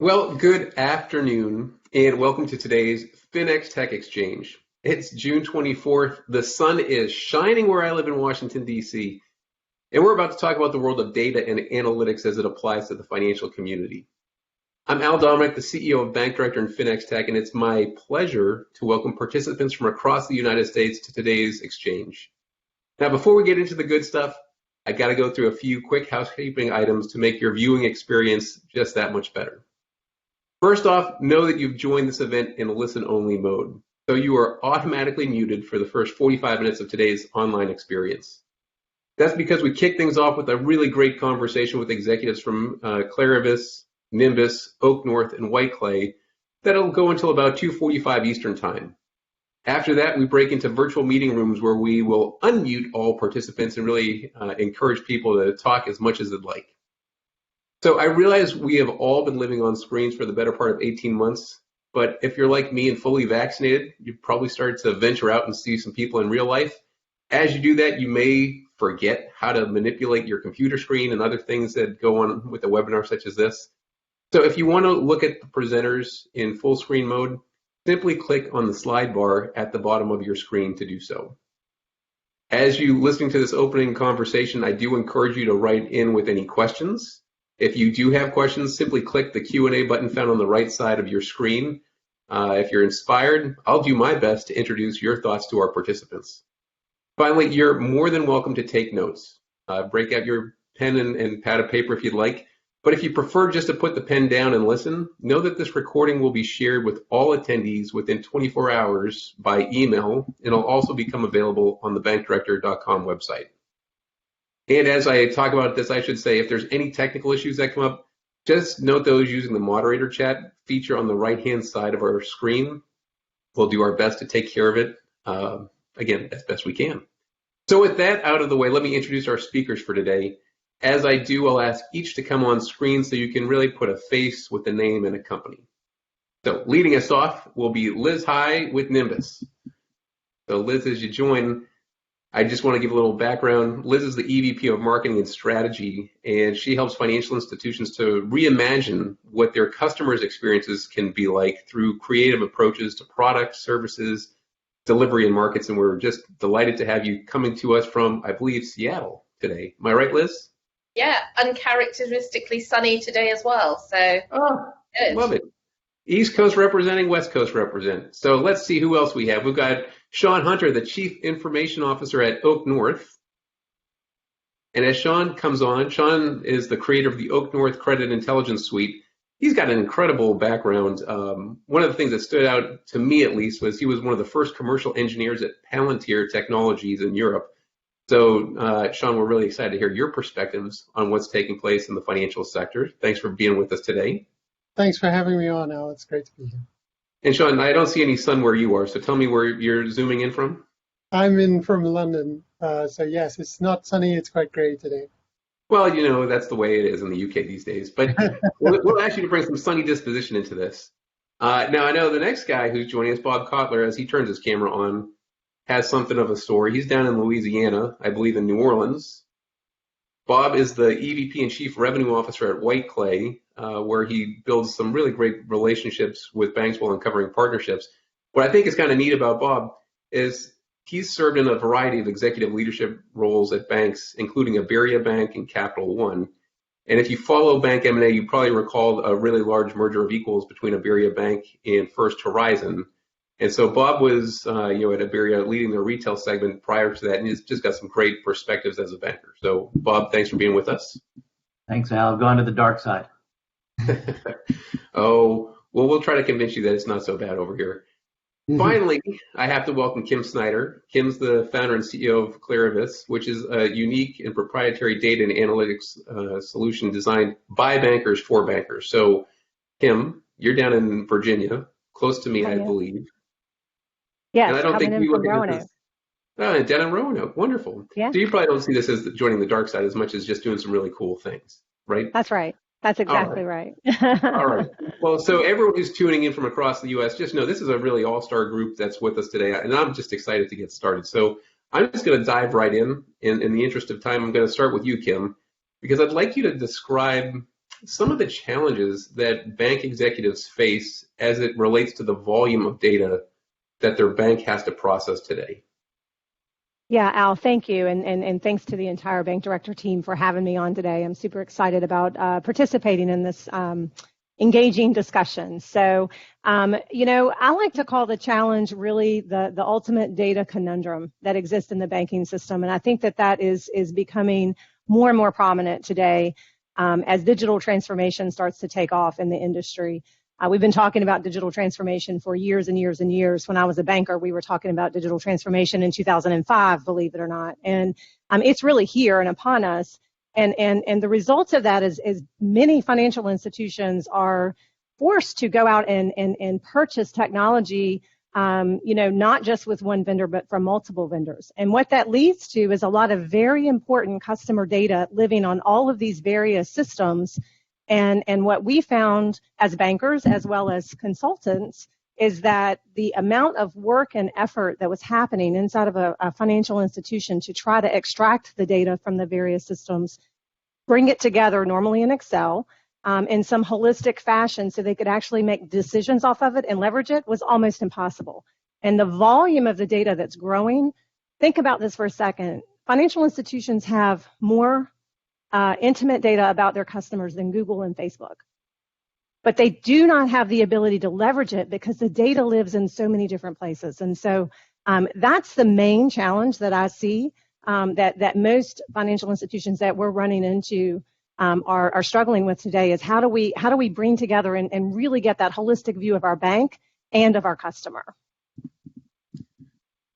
Well, good afternoon, and welcome to today's FinXTech Exchange. It's June 24th. The sun is shining where I live in Washington, D.C., and we're about to talk about the world of data and analytics as it applies to the financial community. I'm Al Dominic, the CEO of Bank Director in FinXTech, and it's my pleasure to welcome participants from across the United States to today's exchange. Now, before we get into the good stuff, I got to go through a few quick housekeeping items to make your viewing experience just that much better. First off, know that you've joined this event in listen-only mode, so you are automatically muted for the first 45 minutes of today's online experience. That's because we kick things off with a really great conversation with executives from Clarivis, Nimbus, Oak North, and White Clay that'll go until about 2:45 Eastern Time. After that, we break into virtual meeting rooms where we will unmute all participants and really encourage people to talk as much as they'd like. So I realize we have all been living on screens for the better part of 18 months, but if you're like me and fully vaccinated, you've probably started to venture out and see some people in real life. As you do that, you may forget how to manipulate your computer screen and other things that go on with a webinar such as this. So if you want to look at the presenters in full screen mode, simply click on the slide bar at the bottom of your screen to do so. As you listening to this opening conversation, I do encourage you to write in with any questions. If you do have questions, simply click the Q&A button found on the right side of your screen. If you're inspired, I'll do my best to introduce your thoughts to our participants. Finally, you're more than welcome to take notes. Break out your pen and pad of paper if you'd like. But if you prefer just to put the pen down and listen, know that this recording will be shared with all attendees within 24 hours by email, and it'll also become available on the bankdirector.com website. And as I talk about this, I should say if there's any technical issues that come up, just note those using the moderator chat feature on the right-hand side of our screen. We'll do our best to take care of it, again, as best we can. So with that out of the way, let me introduce our speakers for today. As I do, I'll ask each to come on screen so you can really put a face with the name and a company. So leading us off will be Liz High with Nimbus. So Liz, as you join, I just want to give a little background. Liz is the EVP of Marketing and Strategy, and she helps financial institutions to reimagine what their customers' experiences can be like through creative approaches to products, services, delivery, and markets. And we're just delighted to have you coming to us from, I believe, Seattle today. Am I right, Liz? Yeah, uncharacteristically sunny today as well. So, good. Love it. East Coast representing, West Coast represent. So let's see who else we have. We've got Sean Hunter, the Chief Information Officer at Oak North. And as Sean comes on, Sean is the creator of the Oak North Credit Intelligence Suite. He's got an incredible background. One of the things that stood out to me, at least, was he was one of the first commercial engineers at Palantir Technologies in Europe. So, Sean, we're really excited to hear your perspectives on what's taking place in the financial sector. Thanks for being with us today. Thanks for having me on, Al. It's great to be here. And Sean, I don't see any sun where you are, so tell me where you're zooming in from. I'm in from London, so yes, it's not sunny, it's quite gray today. Well, you know, that's the way it is in the UK these days, but we'll ask you to bring some sunny disposition into this. Now, I know the next guy who's joining us, Bob Kotler, as he turns his camera on, has something of a story. He's down in Louisiana, I believe in New Orleans. Bob is the EVP and Chief Revenue Officer at White Clay, where he builds some really great relationships with banks while uncovering partnerships. What I think is kind of neat about Bob is he's served in a variety of executive leadership roles at banks, including Iberia Bank and Capital One. And if you follow bank M&A, you probably recall a really large merger of equals between Iberia Bank and First Horizon. And so Bob was, at Iberia leading the retail segment prior to that, and he's just got some great perspectives as a banker. So, Bob, thanks for being with us. Thanks, Al. I've gone to the dark side. Oh, well, we'll try to convince you that it's not so bad over here. Finally, I have to welcome Kim Snyder. Kim's the founder and CEO of Clarivis, which is a unique and proprietary data and analytics solution designed by bankers for bankers. So, Kim, you're down in Virginia, close to me, I believe. Yes, and I don't think we look at Roanoke. this. Oh, down in Roanoke, wonderful. Yeah. So you probably don't see this as joining the dark side as much as just doing some really cool things, right? That's right. That's exactly right. All right. Well, so everyone who's tuning in from across the U.S., just know this is a really all-star group that's with us today, and I'm just excited to get started. So I'm just going to dive right in the interest of time, I'm going to start with you, Kim, because I'd like you to describe some of the challenges that bank executives face as it relates to the volume of data that their bank has to process today. Yeah, Al, thank you. And thanks to the entire Bank Director team for having me on today. I'm super excited about participating in this engaging discussion. So, I like to call the challenge really the ultimate data conundrum that exists in the banking system. And I think that is becoming more and more prominent today as digital transformation starts to take off in the industry. We've been talking about digital transformation for years and years and years. When I was a banker, we were talking about digital transformation in 2005, believe it or not. And it's really here and upon us. And the results of that is many financial institutions are forced to go out and purchase technology, not just with one vendor, but from multiple vendors. And what that leads to is a lot of very important customer data living on all of these various systems. And what we found as bankers, as well as consultants, is that the amount of work and effort that was happening inside of a financial institution to try to extract the data from the various systems, bring it together, normally in Excel, in some holistic fashion so they could actually make decisions off of it and leverage it, was almost impossible. And the volume of the data that's growing, think about this for a second. Financial institutions have more intimate data about their customers than Google and Facebook. But they do not have the ability to leverage it because the data lives in so many different places. And so that's the main challenge that I see that most financial institutions that we're running into are struggling with today is how do we bring together and really get that holistic view of our bank and of our customer.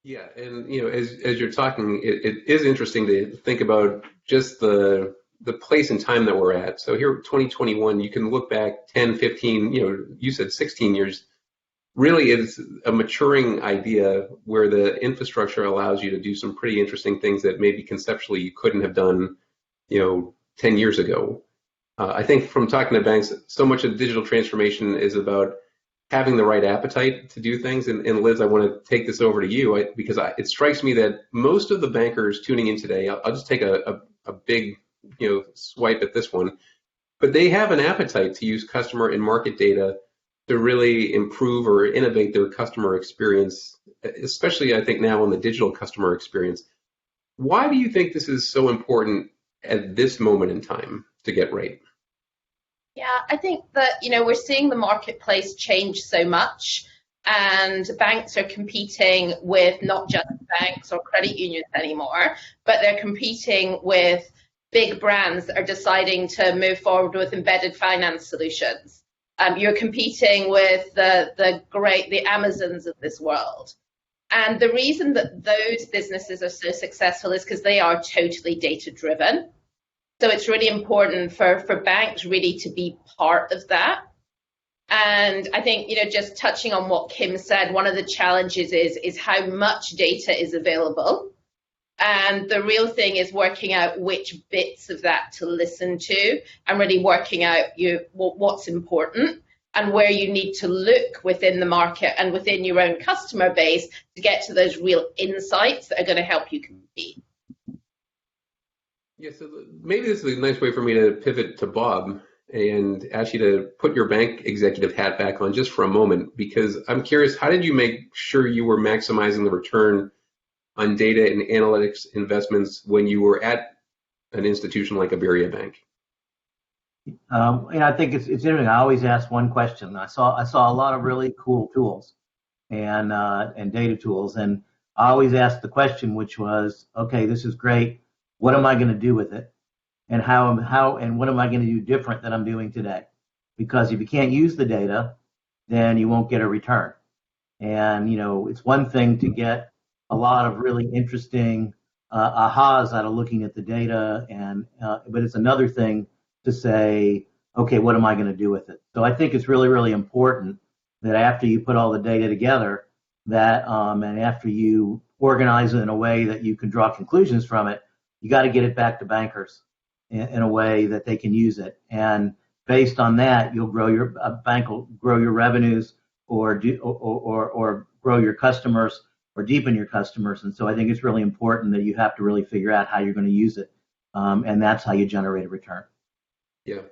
Yeah, and as you're talking, it is interesting to think about just the place and time that we're at. So here, 2021, you can look back 10, 15, you said 16 years. Really, it's a maturing idea where the infrastructure allows you to do some pretty interesting things that maybe conceptually you couldn't have done, 10 years ago. I think from talking to banks, so much of digital transformation is about having the right appetite to do things. And Liz, I want to take this over to you because it strikes me that most of the bankers tuning in today, I'll just take a big swipe at this one, but they have an appetite to use customer and market data to really improve or innovate their customer experience, especially I think now on the digital customer experience. Why do you think this is so important at this moment in time to get right? Yeah, I think that, we're seeing the marketplace change so much, and banks are competing with not just banks or credit unions anymore, but they're competing with big brands that are deciding to move forward with embedded finance solutions. You're competing with the Amazons of this world. And the reason that those businesses are so successful is because they are totally data-driven. So it's really important for banks really to be part of that. And I think, just touching on what Kim said, one of the challenges is how much data is available. And the real thing is working out which bits of that to listen to and really working out what's important and where you need to look within the market and within your own customer base to get to those real insights that are going to help you compete. Yeah, so maybe this is a nice way for me to pivot to Bob and ask you to put your bank executive hat back on just for a moment, because I'm curious, how did you make sure you were maximizing the return on data and analytics investments when you were at an institution like Iberia Bank? I think it's interesting. I always ask one question. I saw a lot of really cool tools and data tools, and I always asked the question, which was, okay, this is great. What am I going to do with it, and how and what am I going to do different than I'm doing today? Because if you can't use the data, then you won't get a return. And it's one thing to get a lot of really interesting ahas out of looking at the data, but it's another thing to say, okay, what am I going to do with it? So I think it's really, really important that after you put all the data together, that and after you organize it in a way that you can draw conclusions from it, you got to get it back to bankers in a way that they can use it. And based on that, you'll grow your bank will grow your revenues or grow your customers or deepen your customers. And so I think it's really important that you have to really figure out how you're going to use it. And that's how you generate a return. Yeah.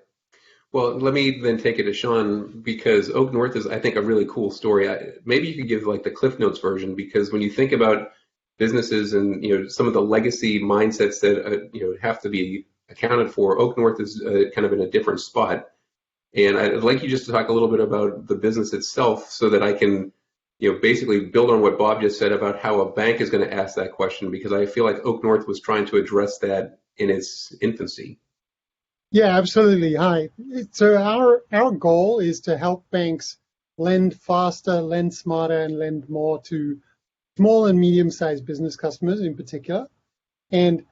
Well, let me then take it to Sean because Oak North is, I think, a really cool story. Maybe you could give like the Cliff Notes version because when you think about businesses and some of the legacy mindsets that have to be accounted for, Oak North is kind of in a different spot. And I'd like you just to talk a little bit about the business itself so that I can basically build on what Bob just said about how a bank is going to ask that question because I feel like Oak North was trying to address that in its infancy. Yeah, absolutely. Hi. So our goal is to help banks lend faster, lend smarter, and lend more to small and medium-sized business customers in particular. And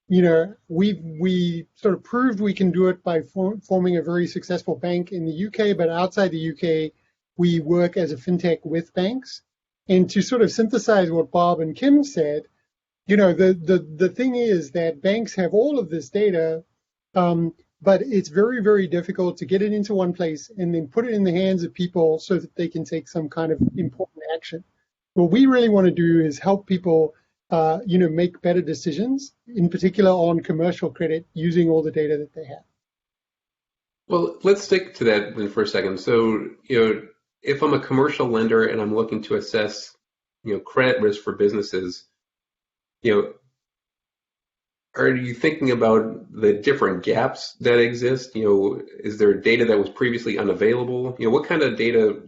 we sort of proved we can do it by forming a very successful bank in the UK, but outside the UK, we work as a fintech with banks. And to sort of synthesize what Bob and Kim said, the thing is that banks have all of this data, but it's very, very difficult to get it into one place and then put it in the hands of people so that they can take some kind of important action. What we really want to do is help people make better decisions, in particular on commercial credit, using all the data that they have. Well, let's stick to that then for a second. So, if I'm a commercial lender and I'm looking to assess, credit risk for businesses, are you thinking about the different gaps that exist? Is there data that was previously unavailable? What kind of data,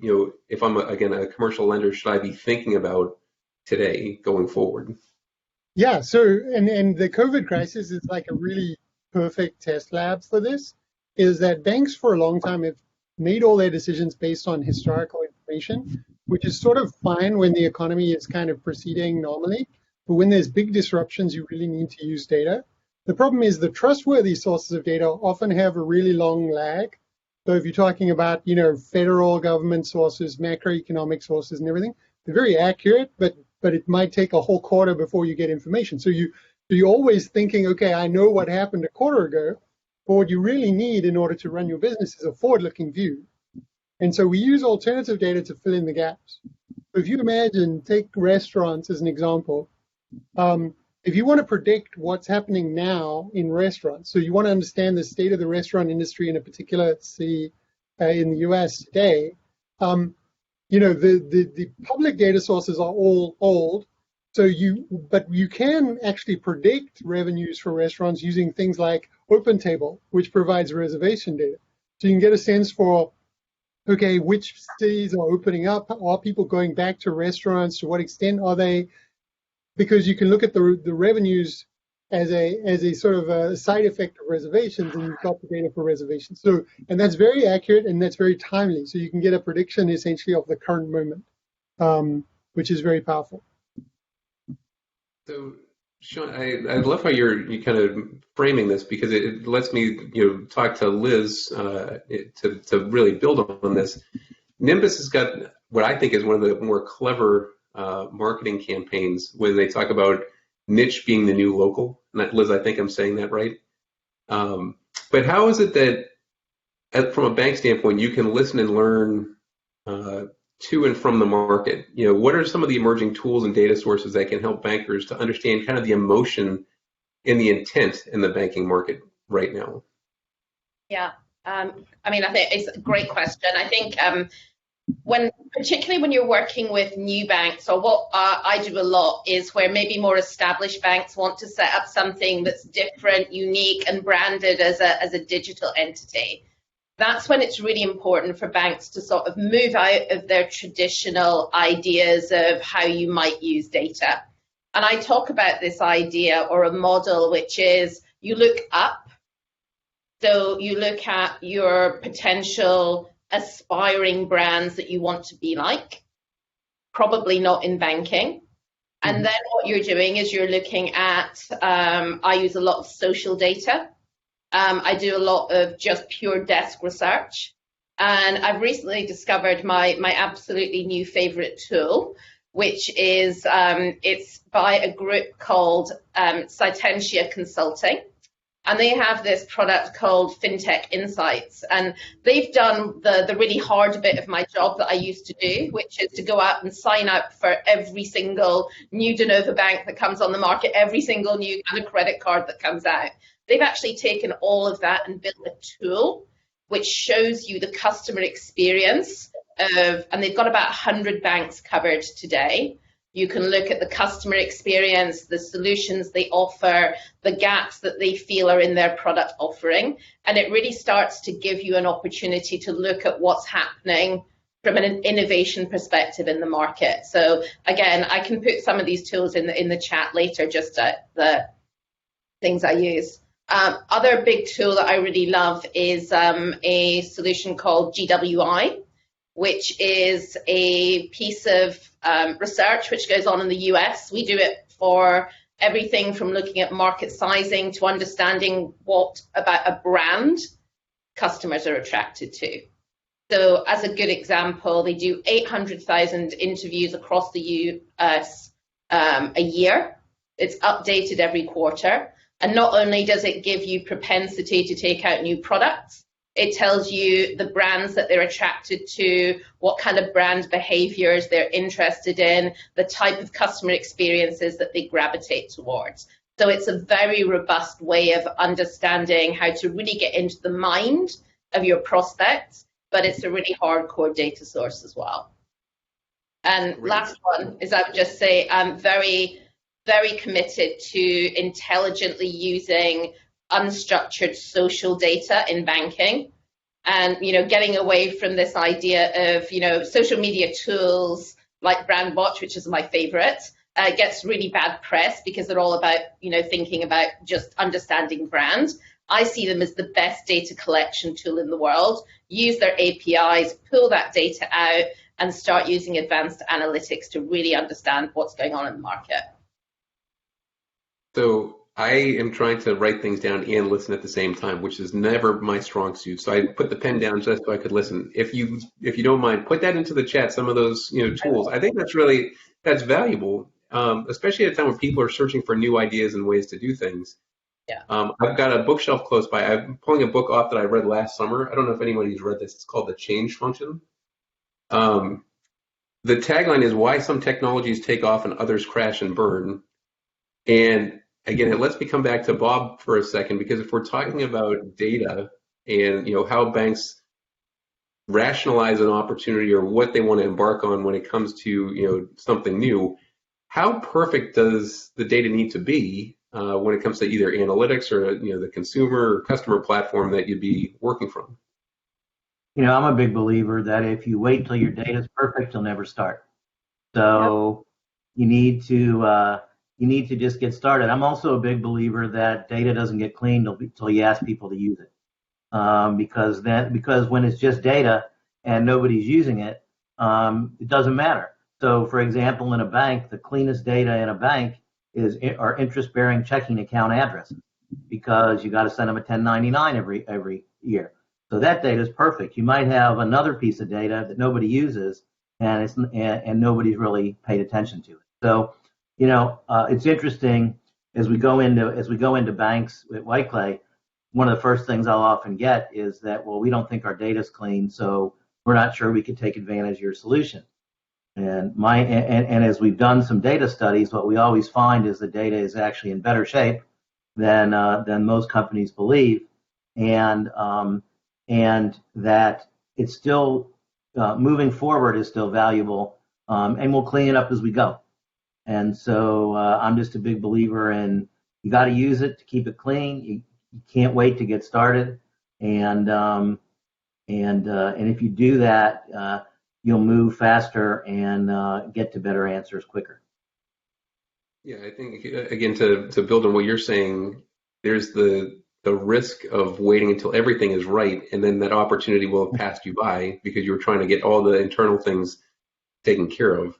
if I'm again a commercial lender, should I be thinking about today going forward? Yeah, so and the COVID crisis is like a really perfect test lab for this, is that banks for a long time have made all their decisions based on historical information, which is sort of fine when the economy is kind of proceeding normally. But when there's big disruptions, you really need to use data. The problem is the trustworthy sources of data often have a really long lag. So if you're talking about, federal government sources, macroeconomic sources and everything, they're very accurate, but it might take a whole quarter before you get information. So you're always thinking, okay, I know what happened a quarter ago, but what you really need in order to run your business is a forward-looking view. And so we use alternative data to fill in the gaps. If you imagine, take restaurants as an example. If you want to predict what's happening now in restaurants, so you want to understand the state of the restaurant industry in a particular city in the US today, the public data sources are all old. But you can actually predict revenues for restaurants using things like OpenTable, which provides reservation data. So you can get a sense for, okay, which cities are opening up? Are people going back to restaurants? To what extent are they? Because you can look at the revenues as a sort of a side effect of reservations, and you've got the data for reservations. So, and that's very accurate and that's very timely. So you can get a prediction essentially of the current moment, which is very powerful. So, Sean, I love how you're kind of framing this because it lets me talk to Liz to really build on this. Nimbus has got what I think is one of the more clever marketing campaigns when they talk about niche being the new local. Liz, I think I'm saying that right. But how is it that, from a bank standpoint, you can listen and learn to and from the market? What are some of the emerging tools and data sources that can help bankers to understand kind of the emotion and the intent in the banking market right now? Yeah, I think it's a great question. I think particularly when you're working with new banks, or what I do a lot is where maybe more established banks want to set up something that's different, unique, and branded as a digital entity. That's when it's really important for banks to sort of move out of their traditional ideas of how you might use data. And I talk about this idea or a model, which is you look up. So you look at your potential aspiring brands that you want to be like, probably not in banking. And then what you're doing is you're looking at, I use a lot of social data. I do a lot of just pure desk research. And I've recently discovered my absolutely new favorite tool, which is, it's by a group called Xchange Consulting. And they have this product called FinTech Insights. And they've done the really hard bit of my job that I used to do, which is to go out and sign up for every single new de novo bank that comes on the market, every single new kind of credit card that comes out. They've actually taken all of that and built a tool which shows you the customer experience of, and they've got about 100 banks covered today. You can look at the customer experience, the solutions they offer, the gaps that they feel are in their product offering, and it really starts to give you an opportunity to look at what's happening from an innovation perspective in the market. So again, I can put some of these tools in the chat later, just the things I use. Other big tool that I really love is a solution called GWI, which is a piece of research which goes on in the US. We do it for everything from looking at market sizing to understanding what about a brand customers are attracted to. So as a good example, they do 800,000 interviews across the US a year. It's updated every quarter. And not only does it give you propensity to take out new products, it tells you the brands that they're attracted to, what kind of brand behaviors they're interested in, the type of customer experiences that they gravitate towards. So it's a very robust way of understanding how to really get into the mind of your prospects, but it's a really hardcore data source as well. And last one is, I would just say I'm very, very committed to intelligently using unstructured social data in banking, and getting away from this idea of social media tools like BrandWatch, which is my favorite. Gets really bad press because they're all about thinking about just understanding brand. I see them as the best data collection tool in the world. Use their APIs, pull that data out, and start using advanced analytics to really understand what's going on in the market. So I am trying to write things down and listen at the same time, which is never my strong suit. So I put the pen down just so I could listen. If you don't mind, put that into the chat, some of those tools. I think that's valuable, especially at a time when people are searching for new ideas and ways to do things. Yeah. I've got a bookshelf close by. I'm pulling a book off that I read last summer. I don't know if anybody's read this. It's called The Change Function. The tagline is Why Some Technologies Take Off and Others Crash and Burn. And again, let's come back to Bob for a second, because if we're talking about data and how banks rationalize an opportunity or what they want to embark on when it comes to something new, how perfect does the data need to be when it comes to either analytics or the consumer or customer platform that you'd be working from? I'm a big believer that if you wait till your data is perfect, you'll never start. So you need to just get started. I'm also a big believer that data doesn't get cleaned until you ask people to use it, because when it's just data and nobody's using it, it doesn't matter. So, for example, in a bank, the cleanest data in a bank are interest-bearing checking account addresses, because you got to send them a 1099 every year. So that data is perfect. You might have another piece of data that nobody uses, and nobody's really paid attention to it. So, it's interesting as we go into banks at White Clay. One of the first things I'll often get is that, well, we don't think our data's clean, so we're not sure we could take advantage of your solution. And as we've done some data studies, what we always find is the data is actually in better shape than most companies believe, and that it's still moving forward is still valuable, and we'll clean it up as we go. And so I'm just a big believer in you got to use it to keep it clean. You can't wait to get started, and if you do that, you'll move faster and get to better answers quicker. Yeah, I think again to build on what you're saying, there's the risk of waiting until everything is right, and then that opportunity will have passed you by because you were trying to get all the internal things taken care of.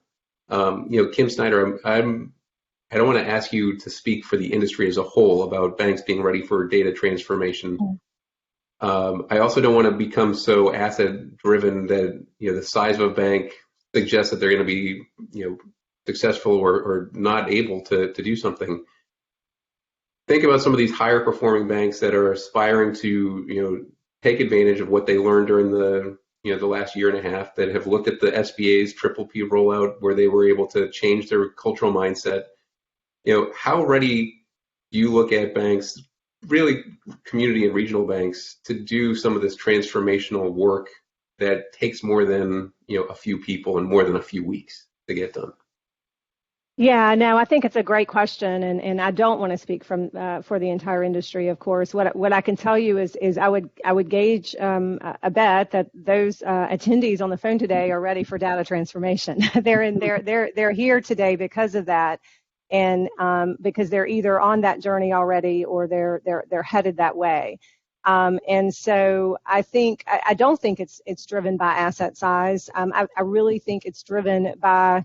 Kim Snyder, I don't want to ask you to speak for the industry as a whole about banks being ready for data transformation. I also don't want to become so asset driven that the size of a bank suggests that they're going to be successful or not able to do something. Think about some of these higher performing banks that are aspiring to take advantage of what they learned during the last year and a half, that have looked at the SBA's Triple P rollout where they were able to change their cultural mindset. How ready do you look at banks really community and regional banks to do some of this transformational work that takes more than, a few people and more than a few weeks to get done? Yeah, no, I think it's a great question, and I don't want to speak for the entire industry, of course. What I can tell you is I would gauge a bet that those attendees on the phone today are ready for data transformation. They're here today because of that, and because they're either on that journey already or they're headed that way. And so I don't think it's driven by asset size. I really think it's driven by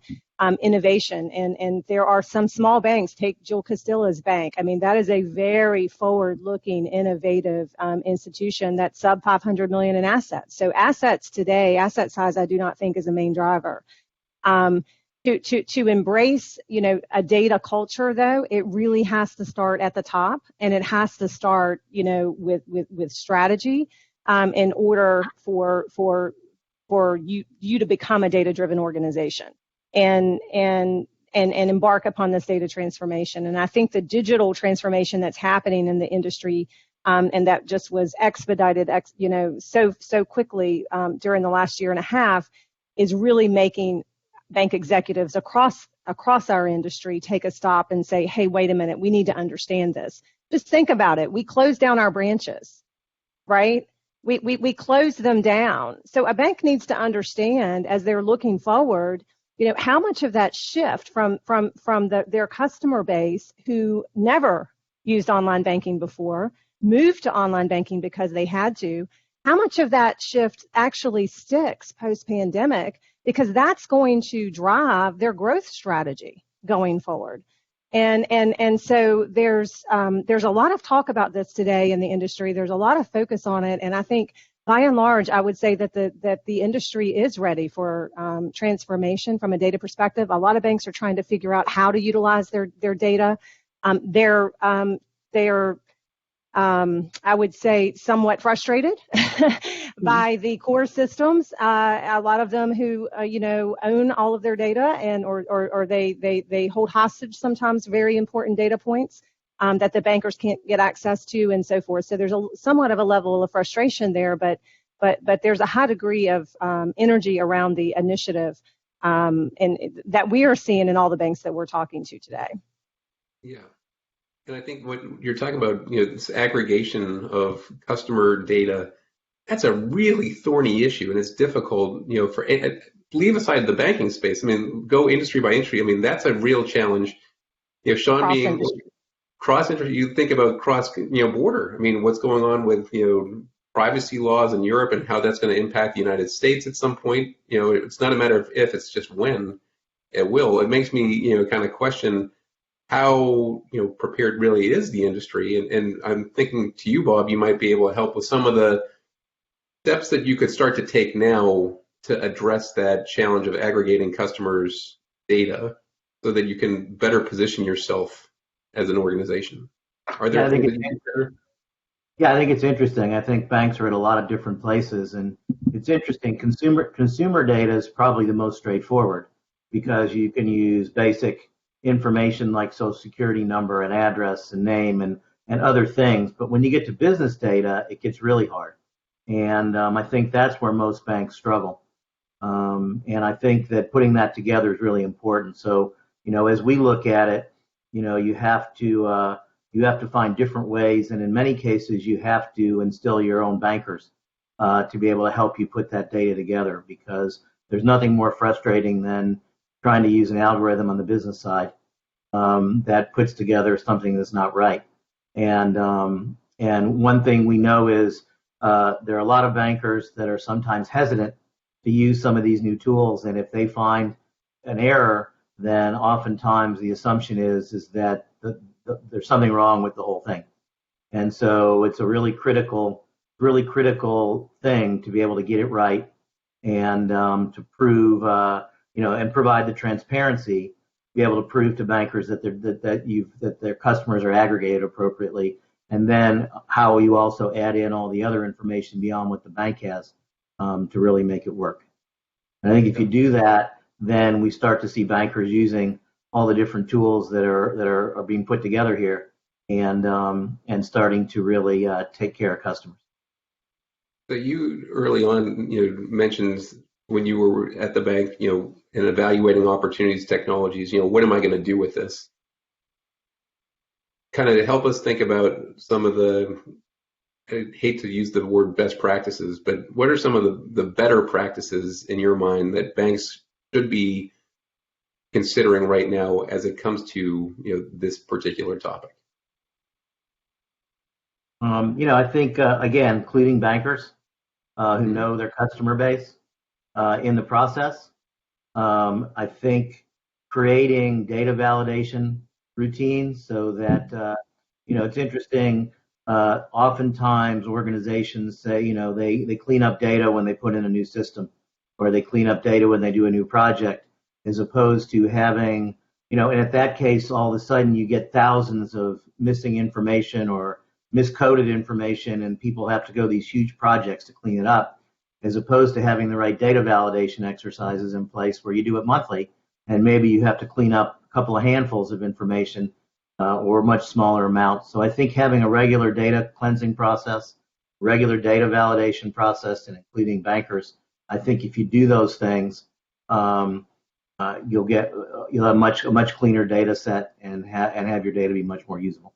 innovation, and there are some small banks. Take Jill Castilla's bank. I mean, that is a very forward-looking, innovative institution that's sub 500 million in assets. So assets today, asset size, I do not think is a main driver. To embrace, a data culture, though, it really has to start at the top, and it has to start, with strategy, in order for you to become a data-driven organization and embark upon this data transformation. And I think the digital transformation that's happening in the industry, and that just was expedited, so quickly during the last year and a half, is really making bank executives across our industry take a stop and say, hey, wait a minute, we need to understand this. Just think about it. We closed down our branches, right? We closed them down. So a bank needs to understand, as they're looking forward, how much of that shift from their customer base who never used online banking before, moved to online banking because they had to, how much of that shift actually sticks post-pandemic, because that's going to drive their growth strategy going forward. And so there's a lot of talk about this today in the industry. There's a lot of focus on it, and I think by and large, I would say that the industry is ready for transformation from a data perspective. A lot of banks are trying to figure out how to utilize their data. They're I would say somewhat frustrated by the core systems. A lot of them who own all of their data, and or they hold hostage sometimes very important data points that the bankers can't get access to, and so forth. So there's somewhat of a level of frustration there, but there's a high degree of energy around the initiative, and that we are seeing in all the banks that we're talking to today. Yeah. And I think when you're talking about, this aggregation of customer data, that's a really thorny issue, and it's difficult, leave aside the banking space. I mean, go industry by industry. I mean, that's a real challenge. Sean, being cross-industry, you think about border. I mean, what's going on with, privacy laws in Europe and how that's going to impact the United States at some point. It's not a matter of if, it's just when it will. It makes me, kind of question how prepared really is the industry, and I'm thinking to you, Bob, you might be able to help with some of the steps that you could start to take now to address that challenge of aggregating customers' data so that you can better position yourself as an organization. Are there things that you consider? Yeah, I think it's interesting. I think banks are at a lot of different places, and it's interesting. Consumer data is probably the most straightforward because you can use basic information like social security number and address and name and other things. But when you get to business data, it gets really hard. And I think that's where most banks struggle. And I think that putting that together is really important. So, as we look at it, you have to find different ways. And in many cases, you have to instill your own bankers to be able to help you put that data together, because there's nothing more frustrating than trying to use an algorithm on the business side that puts together something that's not right. And one thing we know is there are a lot of bankers that are sometimes hesitant to use some of these new tools, and if they find an error, then oftentimes the assumption is that there's something wrong with the whole thing. And so it's a really critical thing to be able to get it right and to prove and provide the transparency, be able to prove to bankers that their customers are aggregated appropriately, and then how you also add in all the other information beyond what the bank has to really make it work. And I think if you do that, then we start to see bankers using all the different tools that are being put together here and starting to really take care of customers. So you early on, mentioned when you were at the bank, and evaluating opportunities, technologies, what am I going to do with this? Kind of help us think about some of the, I hate to use the word best practices, but what are some of the better practices in your mind that banks should be considering right now as it comes to, this particular topic? I think, again, including bankers who know their customer base in the process. I think creating data validation routines so that, it's interesting. Oftentimes organizations say, they clean up data when they put in a new system, or they clean up data when they do a new project, as opposed to having, and at that case, all of a sudden you get thousands of missing information or miscoded information, and people have to go these huge projects to clean it up, as opposed to having the right data validation exercises in place where you do it monthly, and maybe you have to clean up a couple of handfuls of information or much smaller amounts. So I think having a regular data cleansing process, regular data validation process, and including bankers, I think if you do those things, you'll have a much cleaner data set and have your data be much more usable.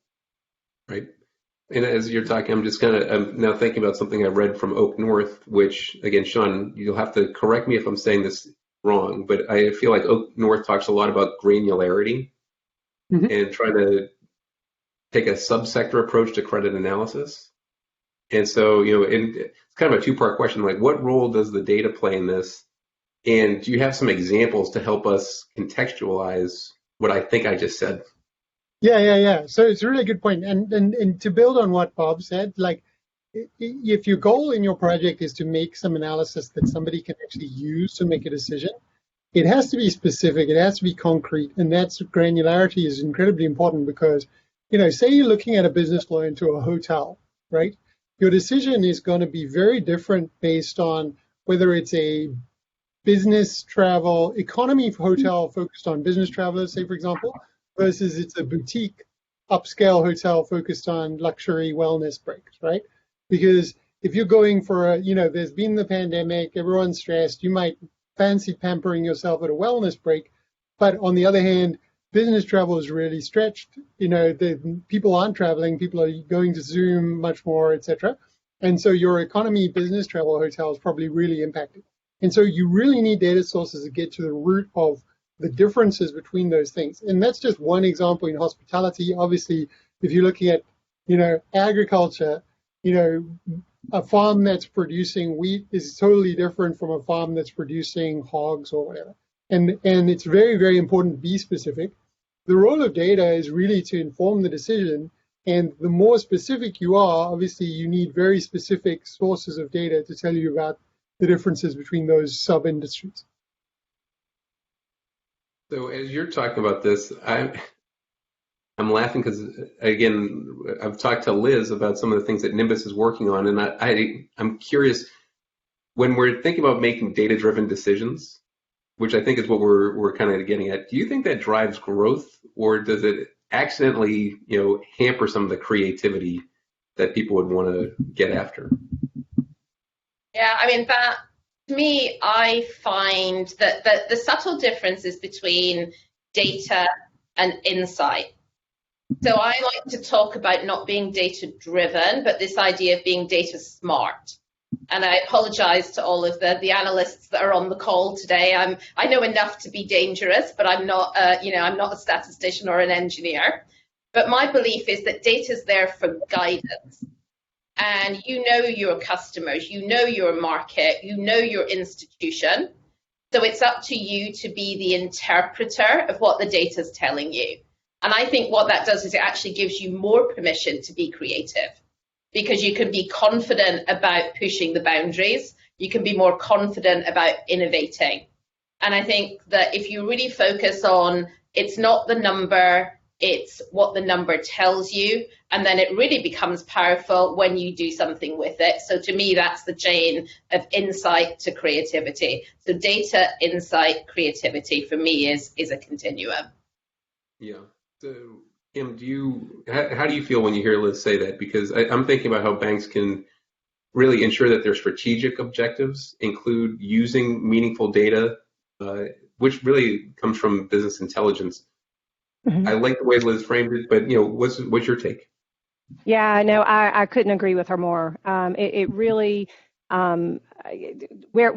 Right. And as you're talking, I'm now thinking about something I read from Oak North, which, again, Sean, you'll have to correct me if I'm saying this wrong, but I feel like Oak North talks a lot about granularity and trying to take a subsector approach to credit analysis. And so, it's kind of a two-part question, like what role does the data play in this? And do you have some examples to help us contextualize what I think I just said? Yeah. So it's a really good point. And to build on what Bob said, like if your goal in your project is to make some analysis that somebody can actually use to make a decision, it has to be specific, it has to be concrete, and that's granularity is incredibly important because, say you're looking at a business loan to a hotel, right? Your decision is going to be very different based on whether it's a business travel economy hotel focused on business travelers, say, for example, versus it's a boutique upscale hotel focused on luxury wellness breaks, right? Because if you're going for there's been the pandemic, everyone's stressed, you might fancy pampering yourself at a wellness break. But on the other hand, business travel is really stretched. The people aren't traveling, people are going to Zoom much more, etc. And so your economy business travel hotel is probably really impacted. And so you really need data sources to get to the root of the differences between those things. And that's just one example in hospitality. Obviously, if you're looking at, agriculture, a farm that's producing wheat is totally different from a farm that's producing hogs or whatever. And it's very, very important to be specific. The role of data is really to inform the decision. And the more specific you are, obviously, you need very specific sources of data to tell you about the differences between those sub-industries. So as you're talking about this, I'm laughing because, again, I've talked to Liz about some of the things that Nimbus is working on, and I'm curious, when we're thinking about making data-driven decisions, which I think is what we're kind of getting at, do you think that drives growth, or does it accidentally, hamper some of the creativity that people would want to get after? Yeah, I mean, that to me, I find that the subtle differences between data and insight. So I like to talk about not being data driven, but this idea of being data smart. And I apologize to all of the analysts that are on the call today. I know enough to be dangerous, but I'm not I'm not a statistician or an engineer. But my belief is that data is there for guidance. And your customers, your market, your institution. So it's up to you to be the interpreter of what the data is telling you. And I think what that does is it actually gives you more permission to be creative, because you can be confident about pushing the boundaries. You can be more confident about innovating. And I think that if you really focus on, it's not the number, it's what the number tells you, and then it really becomes powerful when you do something with it. So to me, that's the chain of insight to creativity. So data, insight, creativity for me is a continuum. Yeah. So Kim, how do you feel when you hear Liz say that? Because I'm thinking about how banks can really ensure that their strategic objectives include using meaningful data, uh, which really comes from business intelligence. I like the way Liz framed it, but what's your take? Yeah, no, I couldn't agree with her more. It really, um, where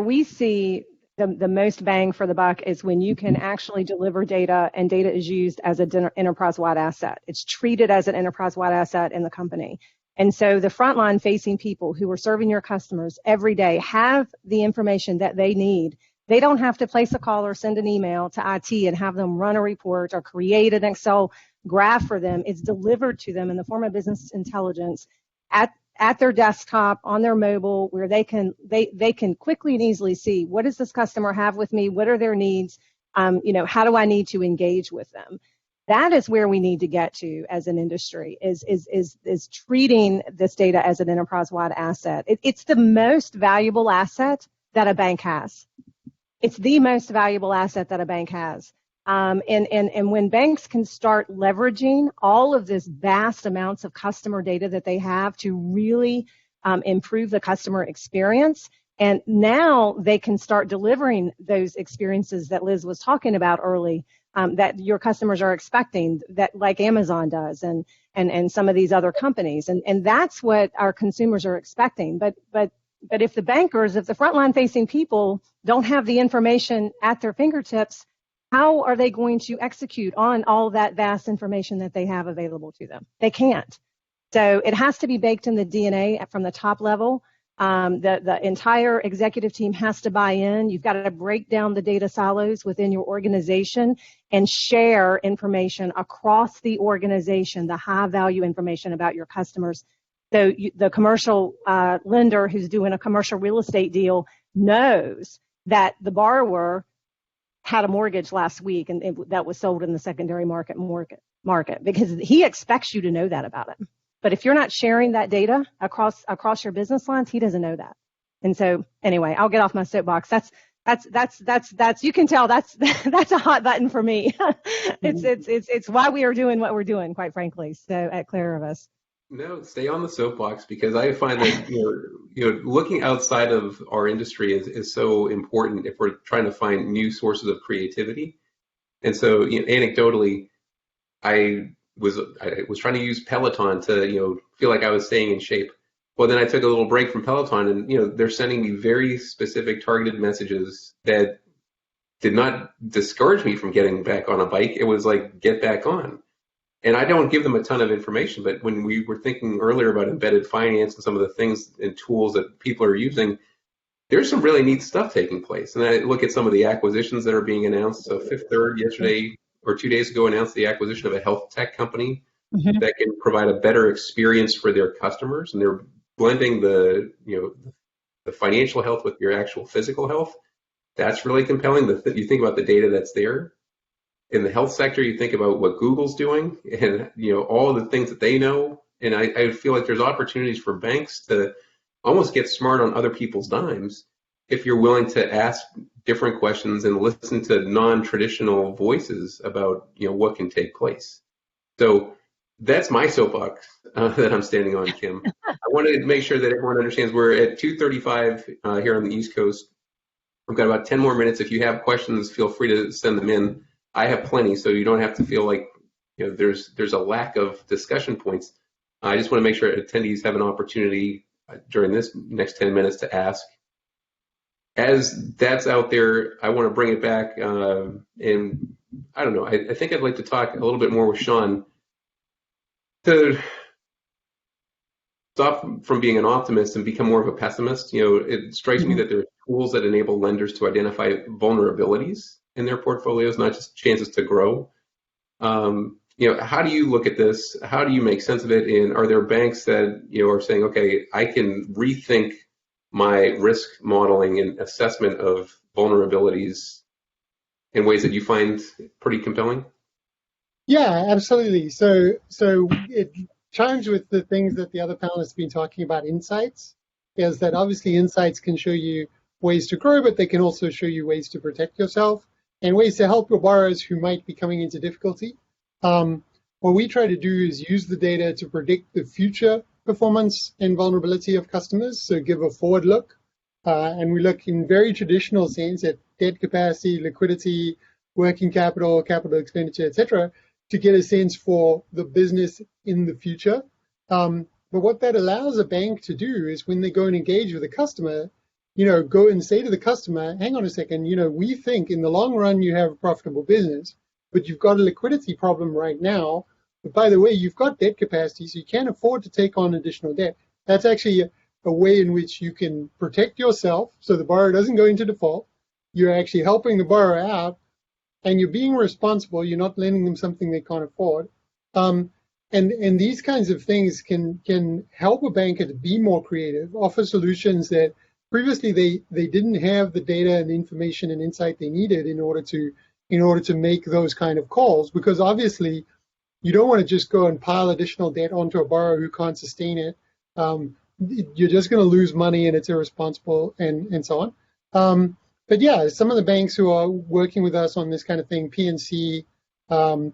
we see the most bang for the buck is when you can actually deliver data and data is used as an enterprise-wide asset. It's treated as an enterprise-wide asset in the company. And so the frontline facing people who are serving your customers every day have the information that they need. They don't have to place a call or send an email to IT and have them run a report or create an Excel graph for them. It's delivered to them in the form of business intelligence at their desktop, on their mobile, where they can quickly and easily see, what does this customer have with me? What are their needs? How do I need to engage with them? That is where we need to get to as an industry, is treating this data as an enterprise-wide asset. It's the most valuable asset that a bank has. It's the most valuable asset that a bank has. And when banks can start leveraging all of this vast amounts of customer data that they have to really improve the customer experience, and now they can start delivering those experiences that Liz was talking about early, that your customers are expecting, that like Amazon does and some of these other companies. And that's what our consumers are expecting. But if the bankers, if the frontline facing people don't have the information at their fingertips, how are they going to execute on all that vast information that they have available to them? They can't. So it has to be baked in the DNA from the top level. The entire executive team has to buy in. You've got to break down the data silos within your organization and share information across the organization, the high value information about your customers. So the commercial lender who's doing a commercial real estate deal knows that the borrower had a mortgage last week and that was sold in the secondary market because he expects you to know that about him. But if you're not sharing that data across your business lines, he doesn't know that. And so anyway, I'll get off my soapbox. That's you can tell that's a hot button for me. It's why we are doing what we're doing, quite frankly. So at Clarivis. No, stay on the soapbox, because I find that looking outside of our industry is so important if we're trying to find new sources of creativity. And so anecdotally, I was trying to use Peloton to feel like I was staying in shape. Well, then I took a little break from Peloton, and they're sending me very specific targeted messages that did not discourage me from getting back on a bike. It was like, get back on. And I don't give them a ton of information, but when we were thinking earlier about embedded finance and some of the things and tools that people are using, there's some really neat stuff taking place. And I look at some of the acquisitions that are being announced. So Fifth Third yesterday or 2 days ago announced the acquisition of a health tech company that can provide a better experience for their customers. And they're blending the financial health with your actual physical health. That's really compelling. You think about the data that's there. In the health sector, you think about what Google's doing and all of the things that they know. And I feel like there's opportunities for banks to almost get smart on other people's dimes if you're willing to ask different questions and listen to non-traditional voices about what can take place. So that's my soapbox that I'm standing on, Kim. I wanted to make sure that everyone understands we're at 2:35 here on the East Coast. We've got about 10 more minutes. If you have questions, feel free to send them in. I have plenty, so you don't have to feel like there's a lack of discussion points. I just want to make sure attendees have an opportunity during this next 10 minutes to ask. As that's out there, I want to bring it back, and I don't know. I think I'd like to talk a little bit more with Sean to stop from being an optimist and become more of a pessimist. It strikes me that there are tools that enable lenders to identify vulnerabilities in their portfolios, not just chances to grow. How do you look at this? How do you make sense of it? And are there banks that are saying, okay, I can rethink my risk modeling and assessment of vulnerabilities in ways that you find pretty compelling? Yeah, absolutely. So it chimes with the things that the other panelists have been talking about. Insights is that obviously insights can show you ways to grow, but they can also show you ways to protect yourself and ways to help your borrowers who might be coming into difficulty. One what we try to do is use the data to predict the future performance and vulnerability of customers, so give a forward look. And we look in very traditional sense at debt capacity, liquidity, working capital, capital expenditure, etc., to get a sense for the business in the future. But what that allows a bank to do is when they go and engage with a customer, go and say to the customer, hang on a second, we think in the long run you have a profitable business, but you've got a liquidity problem right now. But by the way, you've got debt capacity, so you can't afford to take on additional debt. That's actually a way in which you can protect yourself so the borrower doesn't go into default. You're actually helping the borrower out, and you're being responsible. You're not lending them something they can't afford. And these kinds of things can help a banker to be more creative, offer solutions that previously they didn't have the data and information and insight they needed in order to make those kind of calls, because obviously you don't want to just go and pile additional debt onto a borrower who can't sustain it. You're just going to lose money and it's irresponsible and so on. But yeah, some of the banks who are working with us on this kind of thing, PNC,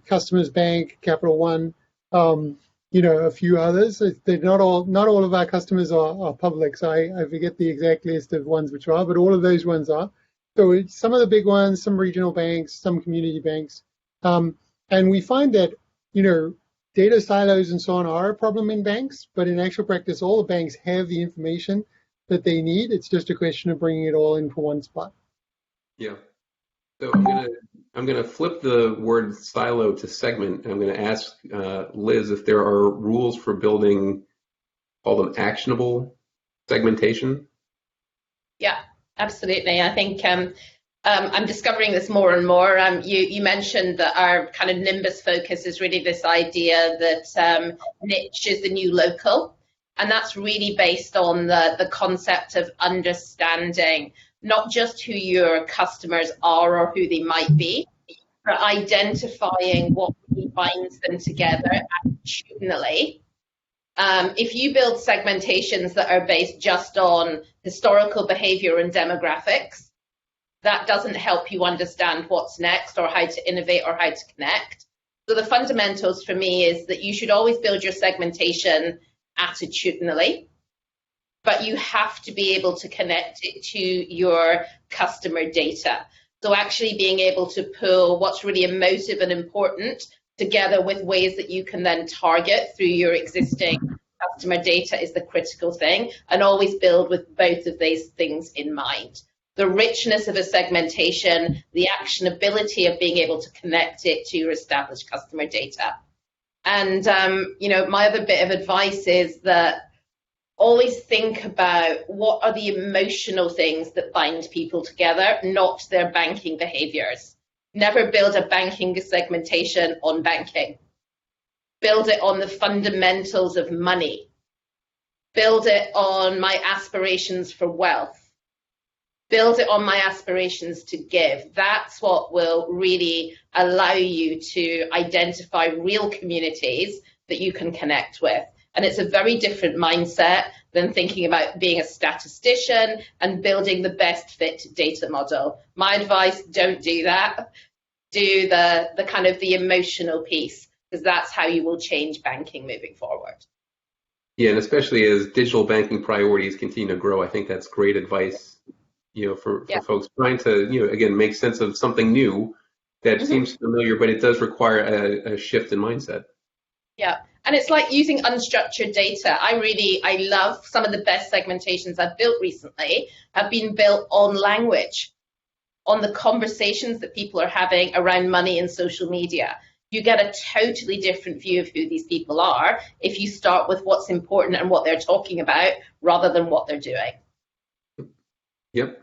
Customers Bank, Capital One, a few others. They're not all of our customers are public, so I forget the exact list of ones which are, but all of those ones are. So some of the big ones, some regional banks, some community banks, and we find that data silos and so on are a problem in banks, but in actual practice, all the banks have the information that they need. It's just a question of bringing it all into one spot. Yeah. So I'm gonna flip the word silo to segment. I'm gonna ask Liz if there are rules for building, call them actionable segmentation. Yeah, absolutely. I think I'm discovering this more and more. You mentioned that our kind of Nimbus focus is really this idea that niche is the new local, and that's really based on the concept of understanding not just who your customers are or who they might be, but identifying what really binds them together attitudinally. If you build segmentations that are based just on historical behavior and demographics, that doesn't help you understand what's next or how to innovate or how to connect. So the fundamentals for me is that you should always build your segmentation attitudinally, but you have to be able to connect it to your customer data. So actually being able to pull what's really emotive and important together with ways that you can then target through your existing customer data is the critical thing, and always build with both of these things in mind. The richness of a segmentation, the actionability of being able to connect it to your established customer data. And, my other bit of advice is that always think about what are the emotional things that bind people together, not their banking behaviors. Never build a banking segmentation on banking. Build it on the fundamentals of money. Build it on my aspirations for wealth. Build it on my aspirations to give. That's what will really allow you to identify real communities that you can connect with. And it's a very different mindset than thinking about being a statistician and building the best fit data model. My advice, don't do that. Do the kind of the emotional piece, because that's how you will change banking moving forward. Yeah, and especially as digital banking priorities continue to grow, I think that's great advice, for folks trying to, again, make sense of something new that seems familiar, but it does require a shift in mindset. Yeah. And it's like using unstructured data. I love some of the best segmentations I've built recently have been built on language, on the conversations that people are having around money and social media. You get a totally different view of who these people are if you start with what's important and what they're talking about rather than what they're doing. Yep.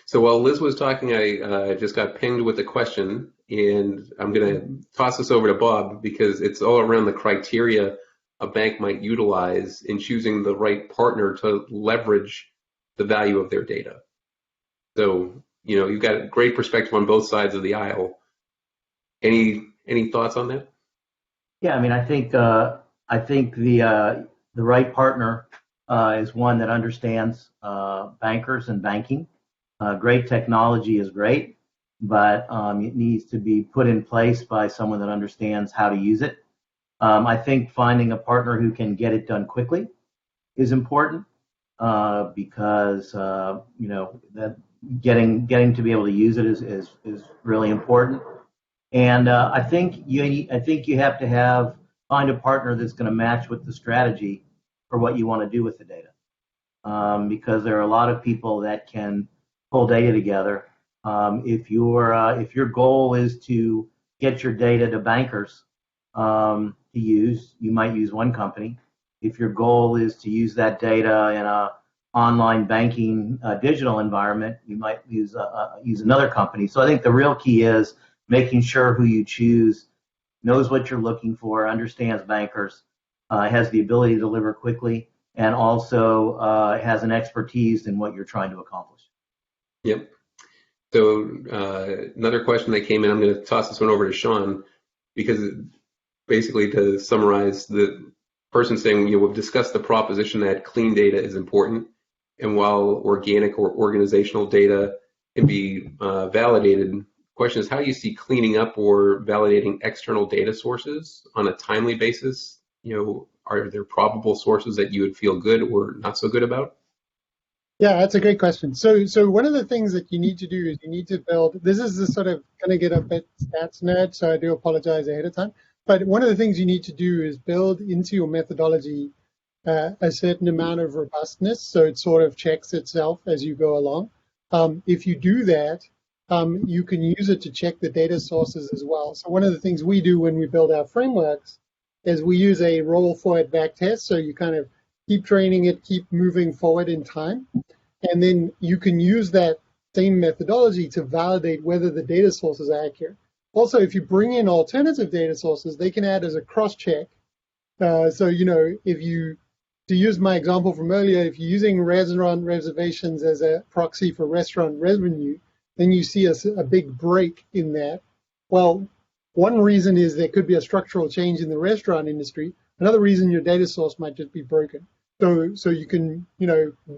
So while Liz was talking, I just got pinged with a question, and I'm going to toss this over to Bob because it's all around the criteria a bank might utilize in choosing the right partner to leverage the value of their data. So, you've got a great perspective on both sides of the aisle. Any thoughts on that? Yeah, I mean, I think the right partner is one that understands bankers and banking. Great technology is great, but it needs to be put in place by someone that understands how to use it. I think finding a partner who can get it done quickly is important because that getting to be able to use it is really important. And I think you have to find a partner that's going to match with the strategy for what you want to do with the data, because there are a lot of people that can pull data together. If your goal is to get your data to bankers to use, you might use one company. If your goal is to use that data in a online banking digital environment, you might use another company. So I think the real key is making sure who you choose knows what you're looking for, understands bankers, has the ability to deliver quickly, and also has an expertise in what you're trying to accomplish. Yep. So another question that came in, I'm going to toss this one over to Sean, because basically to summarize, the person saying, we've discussed the proposition that clean data is important, and while organic or organizational data can be validated, question is, how do you see cleaning up or validating external data sources on a timely basis? Are there probable sources that you would feel good or not so good about? Yeah, that's a great question. So one of the things that you need to do is you need to build, this is the sort of going to get a bit stats nerd, so I do apologize ahead of time. But one of the things you need to do is build into your methodology a certain amount of robustness, so it sort of checks itself as you go along. If you do that, you can use it to check the data sources as well. So one of the things we do when we build our frameworks is we use a roll forward back test. So you kind of keep training it, keep moving forward in time. And then you can use that same methodology to validate whether the data source is accurate. Also, if you bring in alternative data sources, they can add as a cross-check. To use my example from earlier, if you're using restaurant reservations as a proxy for restaurant revenue, then you see a big break in that. Well, one reason is there could be a structural change in the restaurant industry. Another reason, your data source might just be broken. So you can,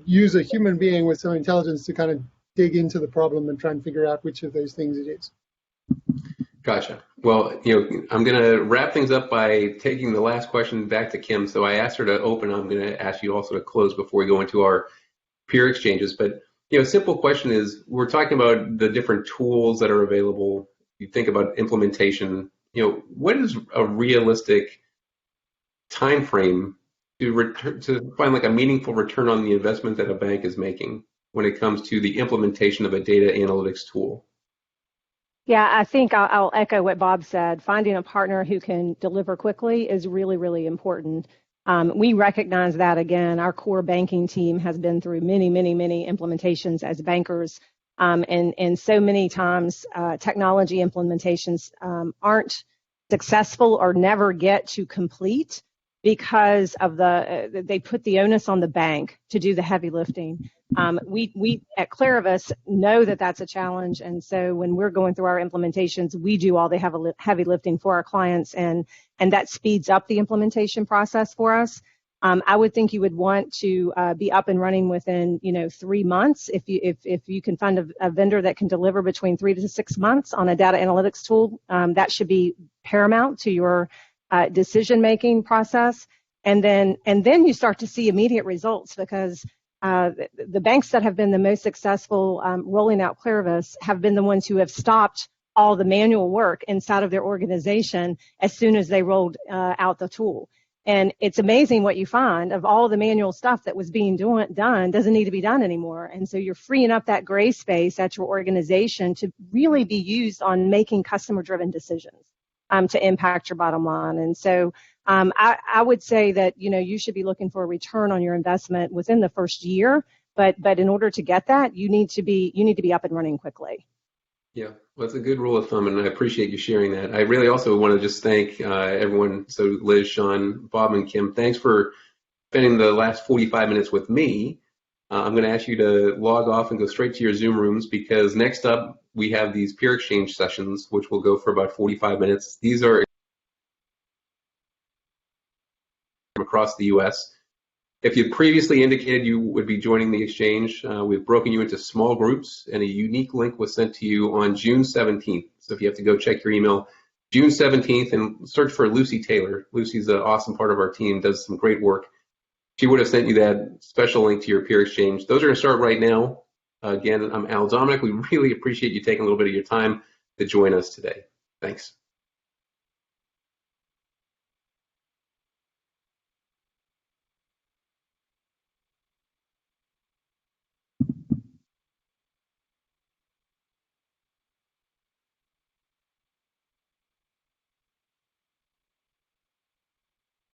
use a human being with some intelligence to kind of dig into the problem and try and figure out which of those things it is. Gotcha. Well, I'm going to wrap things up by taking the last question back to Kim. So I asked her to open. I'm going to ask you also to close before we go into our peer exchanges. But, a simple question is, we're talking about the different tools that are available. You think about implementation. What is a realistic time frame to find like a meaningful return on the investment that a bank is making when it comes to the implementation of a data analytics tool? Yeah, I think I'll echo what Bob said. Finding a partner who can deliver quickly is really, really important. We recognize that, again, our core banking team has been through many, many, many implementations as bankers. And so many times technology implementations aren't successful or never get to complete because of they put the onus on the bank to do the heavy lifting. We at Clarivis know that that's a challenge, and so when we're going through our implementations, we do all the heavy lifting for our clients, and that speeds up the implementation process for us. I would think you would want to be up and running within 3 months. If you can find a vendor that can deliver between 3 to 6 months on a data analytics tool, that should be paramount to your decision-making process. And then you start to see immediate results, because the banks that have been the most successful rolling out Clarivis have been the ones who have stopped all the manual work inside of their organization as soon as they rolled out the tool. And it's amazing what you find of all the manual stuff that was being done doesn't need to be done anymore. And so you're freeing up that gray space at your organization to really be used on making customer-driven decisions to impact your bottom line. And so I would say that you should be looking for a return on your investment within the first year. But in order to get that, you need to be up and running quickly. Yeah, well, that's a good rule of thumb, and I appreciate you sharing that. I really also want to just thank everyone. So Liz, Sean, Bob, and Kim, thanks for spending the last 45 minutes with me. I'm going to ask you to log off and go straight to your Zoom rooms, because next up we have these peer exchange sessions, which will go for about 45 minutes. These are across the U.S. If you previously indicated you would be joining the exchange, we've broken you into small groups, and a unique link was sent to you on June 17th. So if you have to go check your email, June 17th, and search for Lucy Taylor. Lucy's an awesome part of our team, does some great work. She would have sent you that special link to your peer exchange. Those are going to start right now. Again, I'm Al Dominic. We really appreciate you taking a little bit of your time to join us today. Thanks.